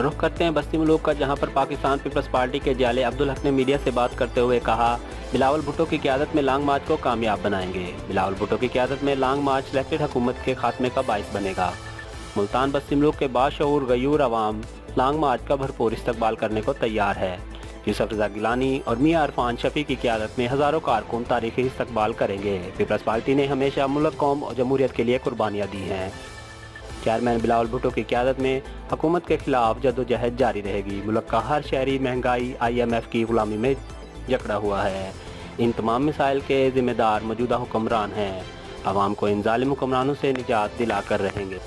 رخ کرتے ہیں بستی ملوک کا، جہاں پر پاکستان پیپلز پارٹی کے جالے عبدالحق نے میڈیا سے بات کرتے ہوئے کہا، بلاول بھٹو کی قیادت میں لانگ مارچ کو کامیاب بنائیں گے۔ بلاول بھٹو کی قیادت میں لانگ مارچ الیکٹڈ حکومت کے خاتمے کا باعث بنے گا۔ ملتان بستی ملوک کے باشعور غیور عوام لانگ مارچ کا بھرپور استقبال کرنے کو تیار ہے۔ یوسف رضا گیلانی اور میاں عرفان شفیع کی قیادت میں ہزاروں کارکن تاریخی استقبال کریں گے۔ پیپلز پارٹی نے ہمیشہ ملک، قوم اور جمہوریت کے لیے قربانیاں دی ہیں۔ چیئرمین بلاول بھٹو کی قیادت میں حکومت کے خلاف جدوجہد جاری رہے گی۔ ملک کا ہر شہری مہنگائی، IMF کی غلامی میں جکڑا ہوا ہے۔ ان تمام مسائل کے ذمہ دار موجودہ حکمران ہیں۔ عوام کو ان ظالم حکمرانوں سے نجات دلا کر رہیں گے۔